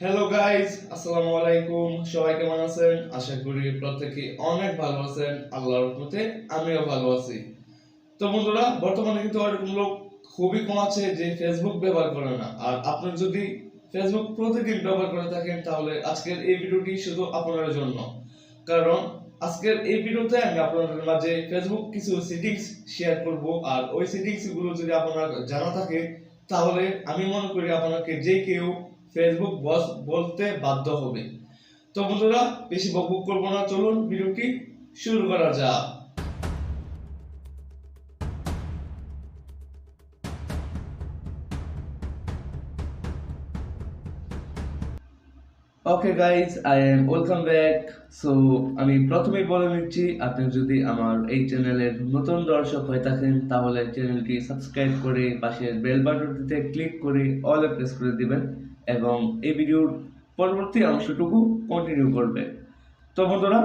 Hello guys, আসসালামু আলাইকুম। সবাই কেমন আছেন? আশা করি প্রত্যেকে অনেক ভালো আছেন। আল্লাহর রহমতে আমিও ভালো আছি। তো বন্ধুরা, বর্তমানে কিন্তু এরকম লোক খুবই কম আছে যে ফেসবুক ব্যবহার করে না। আর আপনি যদি ফেসবুক প্রতিদিন ব্যবহার করে থাকেন তাহলে আজকের এই ভিডিওটি শুধু আপনার জন্য। কারণ আজকের এই ভিডিওতে আমি আপনাদের মাঝে ফেসবুক কিছু সেটিংস শেয়ার করব। আর ওই সেটিংস গুলো যদি আপনার জানা থাকে তাহলে আমি মনে করি আপনাকে যে কেউ ফেসবুক বস বলতে বাধ্য হবে। তো বন্ধুরা, বেশি বকবক করবো না, চলুন ভিডিওটি শুরু করা যাক। Okay guys, I am welcome back. So আমি প্রথমেই বলে নিচ্ছি, আপনি যদি আমার এই চ্যানেলের নতুন দর্শক হয়ে থাকেন তাহলে চ্যানেলটি সাবস্ক্রাইব করে পাশের বেল বাটনটিতে ক্লিক করে অলে প্রেস করে দিবেন এবং এই ভিডিওর পরবর্তী অংশটুকু কন্টিনিউ করবেন। তো বন্ধুরা,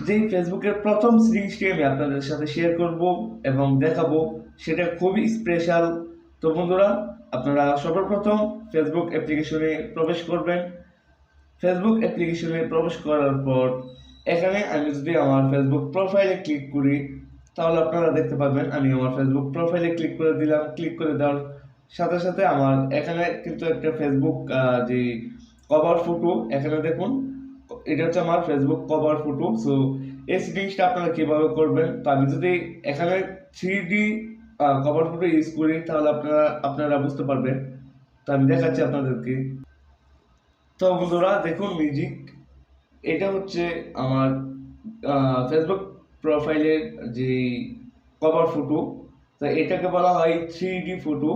যেই ফেসবুকের প্রথম সিরিজটি আমি আপনাদের সাথে শেয়ার করব এবং দেখাবো সেটা খুবই স্পেশাল। তো বন্ধুরা, আপনারা সর্বপ্রথম ফেসবুক অ্যাপ্লিকেশনে প্রবেশ করবেন। ফেসবুক অ্যাপ্লিকেশনে প্রবেশ করার পর এখানে আমি যদি আমার ফেসবুক প্রোফাইলে ক্লিক করি তাহলে আপনারা দেখতে পাবেন আমি আমার ফেসবুক প্রোফাইলে ক্লিক করে দিলাম। ক্লিক করে দেওয়ার সাথে সাথে আমার এখানে কিন্তু একটা ফেসবুক যে কভার ফটো, এখানে দেখুন এটা হচ্ছে আমার ফেসবুক কভার ফটো। সো এই সেটিংসটা আপনারা কিভাবে করবেন, তো আমি যদি এখানে 3D কভার ফটো ইউজ করি তাহলে আপনারা বুঝতে পারবেন। তো আমি দেখাচ্ছি আপনাদেরকে। তো বন্ধুরা দেখুন, মিউজিক এটা হচ্ছে আমার ফেসবুক প্রোফাইলের যে কভার ফটো। তো এটাকে বলা হয় 3D ফটো,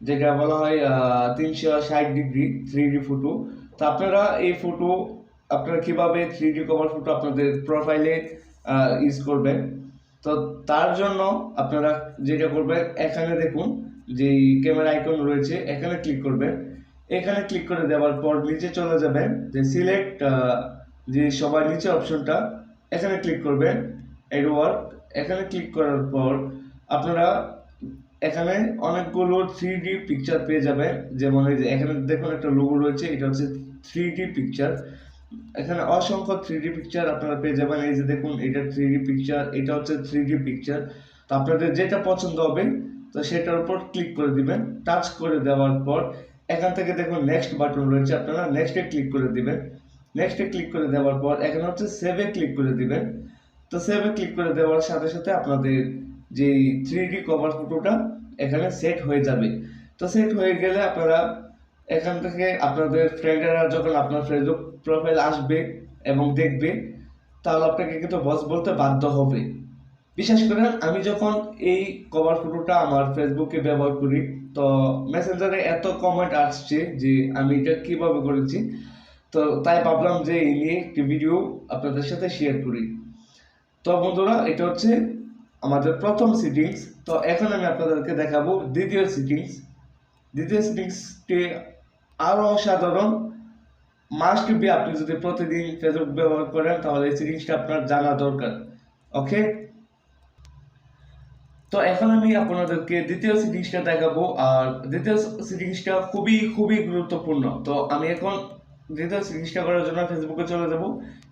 যেটা বলা হয় 360 ডিগ্রি 3D ফটো। তো আপনারা এই ফটো আপনারা কিভাবে 3D কভার ফটো আপনাদের প্রোফাইলে ইউজ করবেন, তো তার জন্য আপনারা যেটা করবেন, এখানে দেখুন যে ক্যামেরা আইকন রয়েছে, এখানে ক্লিক করবেন। এখানে ক্লিক করে দেওয়ার পর নিচে চলে যাবেন, যে সিলেক্ট যে সবার নিচে অপশনটা, এখানে ক্লিক করবেন এড ওয়ার্ক। এখানে ক্লিক করার পর আপনারা এখানে অনেকগুলো 3D পিকচার পেয়ে যাবেন। যেমন এই যে এখানে দেখুন একটা লোগো রয়েছে, এটা হচ্ছে 3D পিকচার। এখানে অসংখ্য 3D পিকচার আপনারা পেয়ে যাবেন। এই যে দেখুন, এটা 3D পিকচার, এটা হচ্ছে 3D পিকচার। তো আপনাদের যেটা পছন্দ হবে তো সেটার উপর ক্লিক করে দিবেন। টাচ করে দেওয়ার পর এখান থেকে দেখুন নেক্সট বাটন রয়েছে, আপনারা নেক্সটে ক্লিক করে দিবেন। নেক্সটে ক্লিক করে দেওয়ার পর এখানে হচ্ছে সেভে ক্লিক করে দিবেন। তো সেভে ক্লিক করে দেওয়ার সাথে সাথে আপনাদের যে 3D কভার ফটোটা এখানে সেট হয়ে যাবে। তো সেট হয়ে গেলে আপনারা এখান থেকে আপনাদের ফ্রেন্ডরা যখন আপনার ফেসবুক প্রোফাইল আসবে এবং দেখবে তাহলে আপনাকে কিন্তু বস বলতে বাধ্য হবে। বিশেষ করে আমি যখন এই কভার ফটোটা আমার ফেসবুকে ব্যবহার করি তো মেসেঞ্জারে এত কমেন্ট আসছে যে আমি এটা কিভাবে করেছি, তো তাই ভাবলাম যে এই নিয়ে একটি ভিডিও আপনাদের সাথে শেয়ার করি। তো বন্ধুরা, এটা হচ্ছে আমাদের প্রথম সেটিংস। তো এখন আমি আপনাদেরকে দেখাবো দ্বিতীয় সেটিংস। দ্বিতীয় সেটিংসটি আরও অসাধারণ, মাস্ট বি। আপনি যদি প্রতিদিন ফেসবুক ব্যবহার করেন তাহলে এই সেটিংসটা আপনার জানা দরকার। ওকে, তো এখন আমি আপনাদেরকে দ্বিতীয় সেটিংসটা দেখাবো। আর দ্বিতীয় সেটিংসটা খুবই খুবই গুরুত্বপূর্ণ। তো আমি এখন দ্বিতীয় সেটিংসটা করার জন্য ফেসবুকে চলে যাব।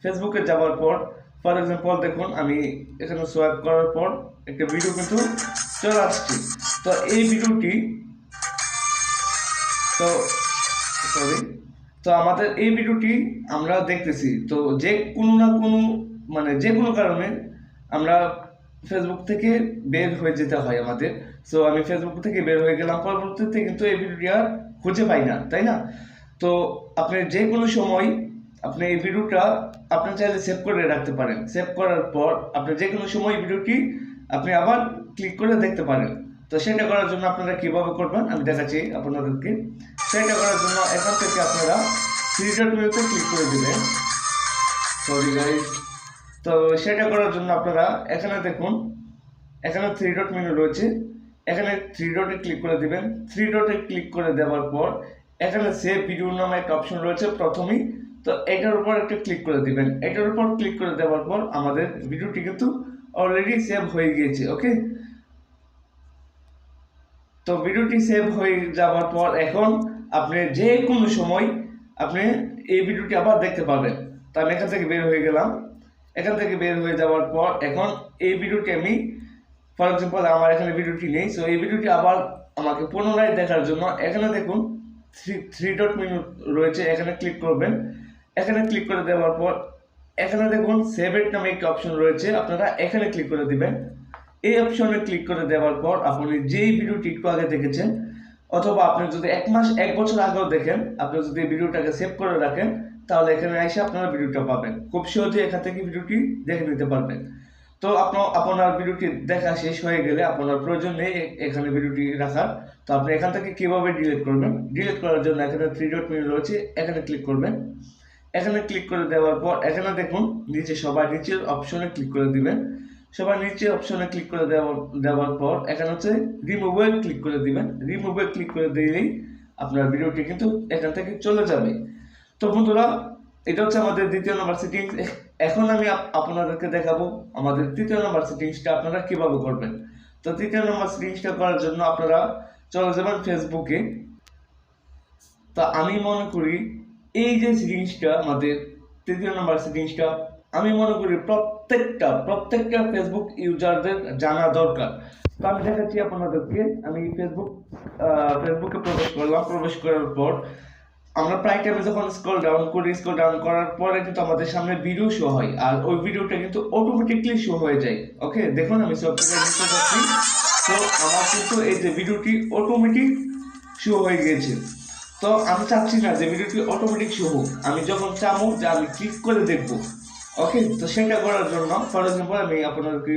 ফেসবুকে যাওয়ার পর ফর এক্সাম্পল দেখুন, আমি এখানে সোয়াইপ করার পর একটা ভিডিও কিন্তু চলে আসছে। তো এই ভিডিওটি, তো সরি, তো আমাদের এই ভিডিওটি আমরা দেখতেছি, তো যে কোনো না কোনো মানে যে কোনো কারণে আমরা ফেসবুক থেকে বের হয়ে যেতে হয় আমাদের। সো আমি ফেসবুক থেকে বের হয়ে গেলাম, পরবর্তীতে কিন্তু এই ভিডিওটি আর খুঁজে পাই না, তাই না? তো আপনি যে কোনো সময় আপনি এই ভিডিওটা আপনি চাইলে সেভ করে রাখতে পারেন। সেভ করার পর আপনি যে কোনো সময় ভিডিওটি আপনি আবার ক্লিক করে দেখতে পারেন। তো সেটা করার জন্য আপনারা কিভাবে করবেন আমি দেখাচ্ছি আপনাদেরকে। সেটা করার জন্য এখান থেকে আপনারা থ্রি ডট মেনুতে ক্লিক করে দিবেন। Sorry guys. তো সেটা করার জন্য আপনারা এখানে দেখুন, এখানে থ্রি ডট মেনু রয়েছে, এখানে থ্রি ডটে ক্লিক করে দিবেন। থ্রি ডটে ক্লিক করে দেওয়ার পর এখানে সেভ ভিডিও নামে একটা অপশন রয়েছে প্রথমেই, তো এটার উপর একটা ক্লিক করে দিবেন। এটার উপর ক্লিক করে দেওয়ার পর আমাদের ভিডিওটি কিন্তু অলরেডি সেভ হয়ে গিয়েছে। ওকে, তো ভিডিওটি সেভ হয়ে যাওয়ার পর এখন আপনি যে কোনো সময় আপনি এই ভিডিওটি আবার দেখতে পাবেন। তো আমি এখান থেকে বের হয়ে গেলাম। এখান থেকে বের হয়ে যাওয়ার পর এখন এই ভিডিওটি আমি, ফর এক্সাম্পল আমার এখানে ভিডিওটি নেই, সো এই ভিডিওটি আবার আমাকে পুনরায় দেখার জন্য এখানে দেখুন থ্রি ডট মেনু রয়েছে, এখানে ক্লিক করবেন। এখানে ক্লিক করে দেওয়ার পর এখানে দেখুন সেভ ইট নামে একটি অপশন রয়েছে, আপনারা এখানে ক্লিক করে দিবেন। এই অপশনে ক্লিক করে দেওয়ার পর আপনি যেই ভিডিওটি একটু আগে দেখেছেন, অথবা আপনি যদি 1 মাস 1 বছর আগেও দেখেন, আপনি যদি ভিডিওটাকে সেভ করে রাখেন, তাহলে এখানে এসে আপনারা ভিডিওটা পাবেন। খুব সহজে এখান থেকে ভিডিওটি দেখে নিতে পারবেন। তো আপনার ভিডিওটি দেখা শেষ হয়ে গেলে আপনার প্রয়োজন নেই এখানে ভিডিওটি রাখার। তো আপনি এখান থেকে কিভাবে ডিলিট করবেন? ডিলিট করার জন্য এখানে থ্রি ডট মেনু রয়েছে, এখানে ক্লিক করবেন। এখানে ক্লিক করে দেওয়ার পর এখানে দেখুন নিচে সবার নিচের অপশনে ক্লিক করে দিবেন। সবার নিচে অপশনে ক্লিক করে দেওয়ার পর এখানে হচ্ছে রিমুভে ক্লিক করে দিবেন। রিমুভে ক্লিক করে দিলেই আপনার ভিডিওটি কিন্তু এখান থেকে চলে যাবে। তো বন্ধুরা, এটা হচ্ছে আমাদের দ্বিতীয় নাম্বার সেটিংস। এখন আমি আপনাদেরকে দেখাবো আমাদের তৃতীয় নাম্বার সেটিংসটা আপনারা কিভাবে করবেন। তো তৃতীয় নাম্বার সেটিংসটা করার জন্য আপনারা চলে যাবেন ফেসবুকে। তো আমি মনে করি এই যে সেটিংসটা আমাদের তৃতীয় নাম্বার সেটিংসটা, আমি মনে করি প্রত্যেকটা ফেসবুক ইউজারদের জানা দরকার। তো আমি দেখাচ্ছি আপনাদেরকে। আমি ফেসবুকে প্রবেশ করলাম। প্রবেশ করার পর আমরা প্রায় টাইমে যখন স্ক্রল ডাউন করার পরে কিন্তু আমাদের সামনে ভিডিও শো হয়, আর ওই ভিডিওটা কিন্তু অটোমেটিকলি শো হয়ে যায়। ওকে, দেখুন আমি সফটওয়্যার ইনস্টল করছি। তো আমার কিন্তু এই যে ভিডিওটি অটোমেটিক শো হয়ে গিয়েছে। তো আমি চাচ্ছি না যে ভিডিওটি অটোমেটিক শো হোক, আমি যখন চাবো যে আমি ক্লিক করে দেখবো। ওকে, তো সেটা করার জন্য ফর এক্সাম্পল আমি আপনাদেরকে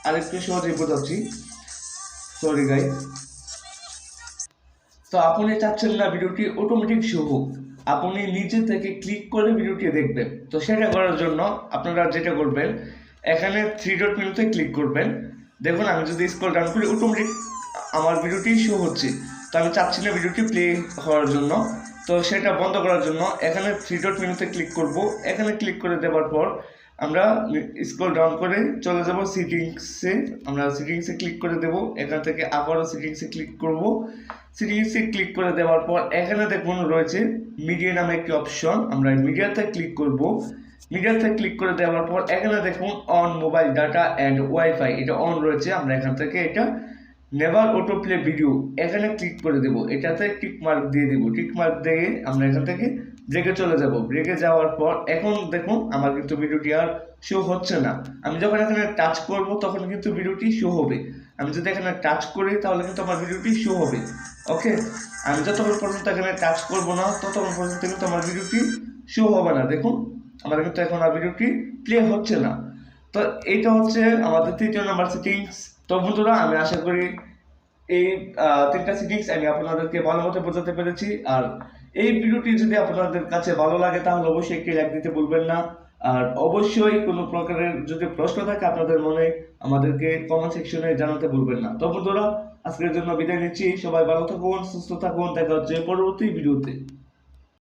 আরেকটু সহজে বোঝাচ্ছি। Sorry guys. তো আপনি চাচ্ছেন না ভিডিওটি অটোমেটিক শো হোক, আপনি নিজে থেকে ক্লিক করে ভিডিওটি দেখবেন। তো সেটা করার জন্য আপনারা যেটা করবেন, এখানে থ্রি ডট মেনুতে ক্লিক করবেন। দেখুন আমি যদি স্ক্রল ডাউন করি অটোমেটিক আমার ভিডিওটি শো হচ্ছে। তো আমি চাচ্ছি না ভিডিওটি প্লে হওয়ার জন্য। তো সেটা বন্ধ করার জন্য এখানে থ্রি ডট মেনুতে ক্লিক করব। এখানে ক্লিক করে দেওয়ার পর আমরা স্ক্রল ডাউন করে চলে যাব সেটিংসে। আমরা সেটিংসে ক্লিক করে দেব। এখান থেকে আবারও সেটিংসে ক্লিক করব। সেটিংসে ক্লিক করে দেওয়ার পর এখানে দেখুন রয়েছে মিডিয়া নামে একটি অপশন, আমরা মিডিয়াতে ক্লিক করব। মিডিয়াতে ক্লিক করে দেওয়ার পর এখানে দেখুন on mobile data and wifi, এটা অন রয়েছে। আমরা এখান থেকে এটা নেভার অটো প্লে ভিডিও এখানে ক্লিক করে দেব। এটাতে টিক মার্ক দিয়ে দেব। টিক মার্ক দিয়ে আমরা এখান থেকে ব্রেকে চলে যাব। ব্রেকে যাওয়ার পর এখন দেখুন আমার কিন্তু ভিডিওটি আর শো হচ্ছে না। আমি যখন এখানে টাচ করব তখন কিন্তু ভিডিওটি শো হবে। আমি যদি এখানে টাচ করি তাহলে কিন্তু আমার ভিডিওটি শো হবে। ওকে, আমি যতক্ষণ পর্যন্ত এখানে টাচ করব না ততক্ষণ পর্যন্ত কিন্তু আমার ভিডিওটি শো হবে না। দেখুন আমার কিন্তু এখন আর ভিডিওটি প্লে হচ্ছে না। তো এইটা হচ্ছে আমাদের তৃতীয় নাম্বার সেটিংস। তো বন্ধুরা, আমি আশা করি এই তিনটা সেটিংস আমি আপনাদেরকে ভালো মতো বোঝাতে পেরেছি। আর এই ভিডিওটি যদি আপনাদের কাছে ভালো লাগে তাহলে অবশ্যই একটি লাইক দিতে ভুলবেন না। আর অবশ্যই কোনো প্রকারের যদি প্রশ্ন থাকে আপনাদের মনে, আমাদেরকে কমেন্ট সেকশনে জানাতে ভুলবেন না। তো বন্ধুরা, আজকের জন্য বিদায় নিচ্ছি। সবাই ভালো থাকুন, সুস্থ থাকুন। দেখা হচ্ছে পরবর্তী ভিডিওতে।